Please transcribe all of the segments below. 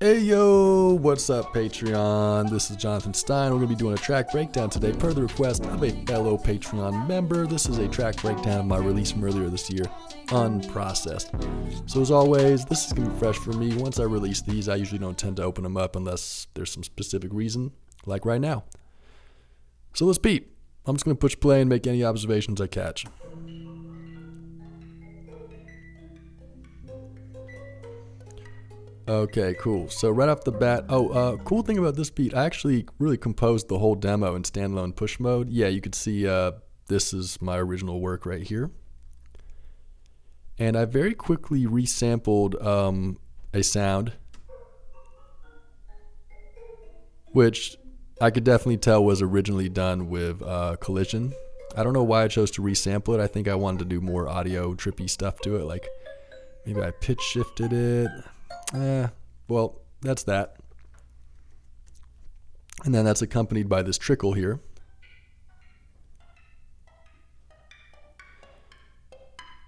Hey yo, what's up Patreon? This is Jonathan Stein. We're going to be doing a track breakdown today per the request of a fellow Patreon member. This is a track breakdown of my release from earlier this year, Unprocessed. So as always, this is going to be fresh for me. Once I release these, I usually don't tend to open them up unless there's some specific reason, like right now. So let's beat. I'm just going to push play and make any observations I catch. Okay, cool. So right off the bat, cool thing about this beat, I actually really composed the whole demo in standalone push mode. Yeah, you could see this is my original work right here. And I very quickly resampled a sound, which I could definitely tell was originally done with Collision. I don't know why I chose to resample it. I think I wanted to do more audio trippy stuff to it, like maybe I pitch shifted it. Well, that's that. And then that's accompanied by this trickle here.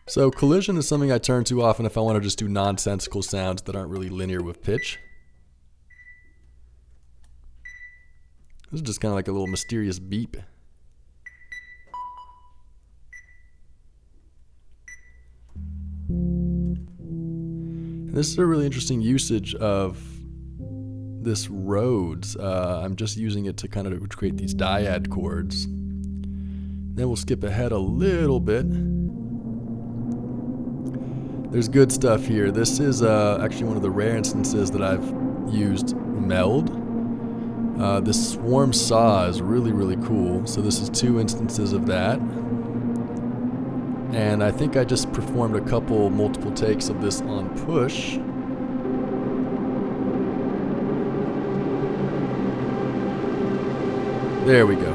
So collision is something I turn to often if I want to just do nonsensical sounds that aren't really linear with pitch. This is just kind of like a little mysterious beep. This is a really interesting usage of this Rhodes. I'm just using it to kind of create these dyad chords. Then we'll skip ahead a little bit. There's good stuff here. This is actually one of the rare instances that I've used meld. This swarm saw is really, really cool. So this is 2 instances of that. And I think I just performed a couple multiple takes of this on push. There we go.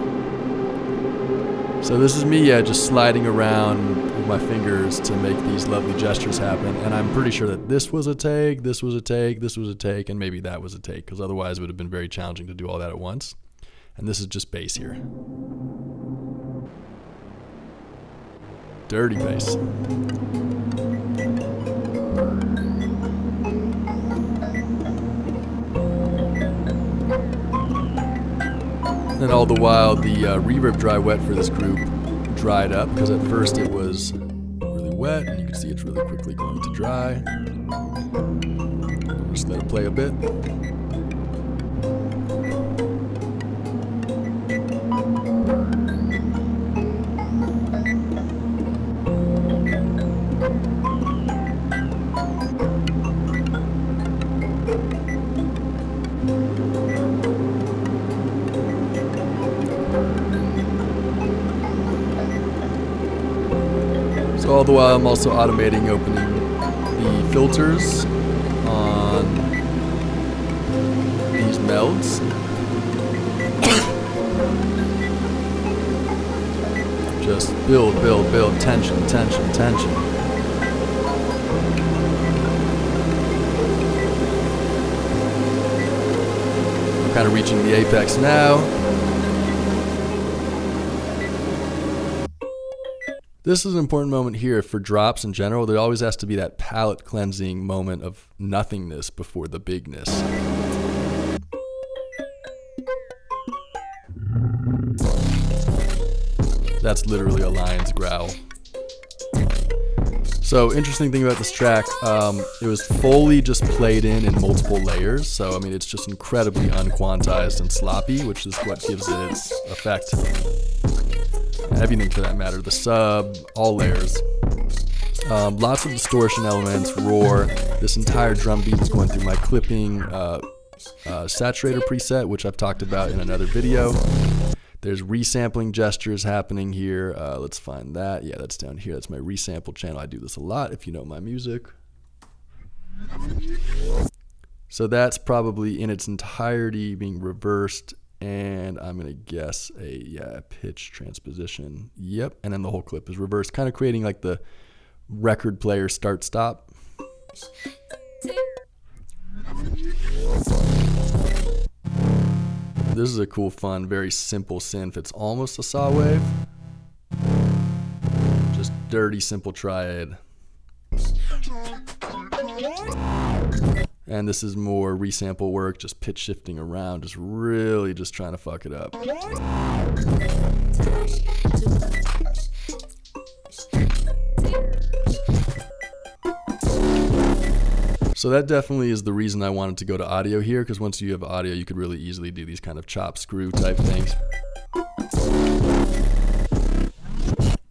So this is me, just sliding around with my fingers to make these lovely gestures happen. And I'm pretty sure that this was a take, this was a take, this was a take, and maybe that was a take, because otherwise it would have been very challenging to do all that at once. And this is just bass here. Dirty bass. And all the while, the reverb dry wet for this group dried up, because at first it was really wet, and you can see it's really quickly going to dry. Just let it play a bit. So all the while I'm also automating opening the filters on these melds. Just build, tension, tension, tension. I'm kind of reaching the apex now. This is an important moment here for drops in general. There always has to be that palate cleansing moment of nothingness before the bigness. That's literally a lion's growl. So interesting thing about this track, it was fully just played in multiple layers. So I mean, it's just incredibly unquantized and sloppy, which is what gives it its effect. Everything for that matter, the sub, all layers. Lots of distortion elements, roar. This entire drum beat is going through my clipping saturator preset, which I've talked about in another video. There's resampling gestures happening here. Let's find that. Yeah, that's down here. That's my resample channel. I do this a lot if you know my music. So that's probably in its entirety being reversed. And I'm going to guess a pitch transposition. Yep. And then the whole clip is reversed, kind of creating like the record player start stop. This is a cool, fun, very simple synth. It's almost a saw wave. Just dirty, simple triad. And this is more resample work, just pitch shifting around, just really just trying to fuck it up. So that definitely is the reason I wanted to go to audio here, because once you have audio, you could really easily do these kind of chop screw type things.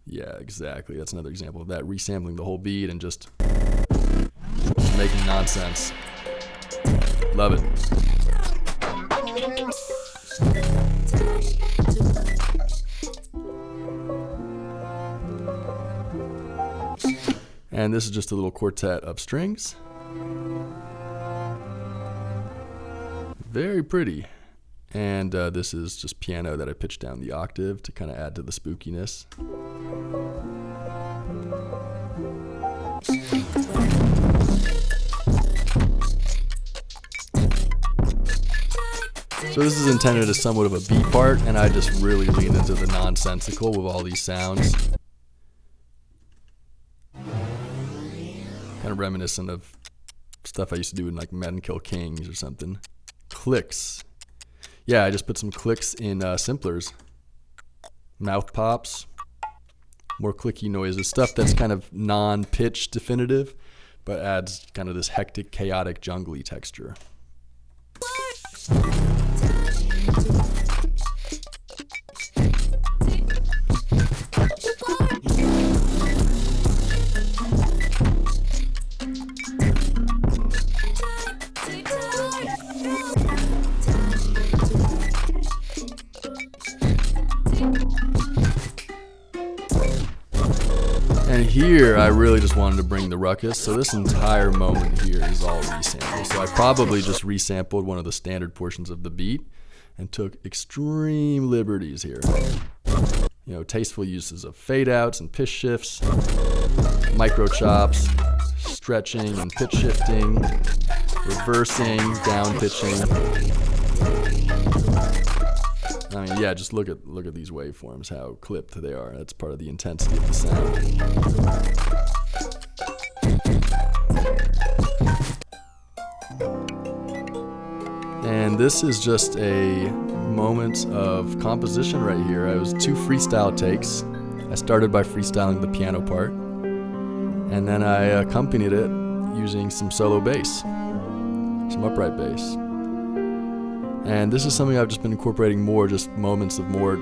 Yeah, exactly. That's another example of that, resampling the whole beat and just making nonsense. Love it. And this is just a little quartet of strings. Very pretty. And this is just piano that I pitched down the octave to kind of add to the spookiness. So this is intended as somewhat of a beat part, and I just really lean into the nonsensical with all these sounds. Kind of reminiscent of stuff I used to do in like Men Kill Kings or something. Clicks. Yeah, I just put some clicks in simplers. Mouth pops. More clicky noises. Stuff that's kind of non-pitch definitive, but adds kind of this hectic, chaotic, jungly texture. And here, I really just wanted to bring the ruckus, so this entire moment here is all resampled. So I probably just resampled one of the standard portions of the beat and took extreme liberties here. You know, tasteful uses of fade outs and pitch shifts, micro chops, stretching and pitch shifting, reversing, down pitching. I mean, yeah, just look at these waveforms, how clipped they are. That's part of the intensity of the sound. And this is just a moment of composition right here. I was 2 freestyle takes. I started by freestyling the piano part, and then I accompanied it using some solo bass, some upright bass. And this is something I've just been incorporating more, just moments of more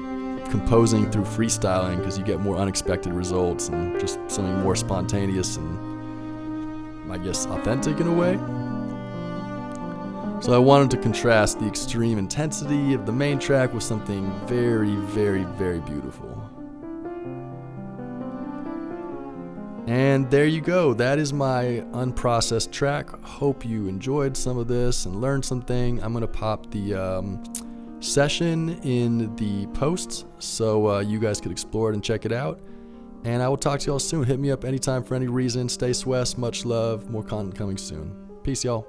composing through freestyling, because you get more unexpected results and just something more spontaneous and, I guess, authentic in a way. So I wanted to contrast the extreme intensity of the main track with something very, very, very beautiful. And there you go. That is my unprocessed track. Hope you enjoyed some of this and learned something. I'm going to pop the session in the posts so you guys could explore it and check it out. And I will talk to y'all soon. Hit me up anytime for any reason. Stay Swess. Much love. More content coming soon. Peace, y'all.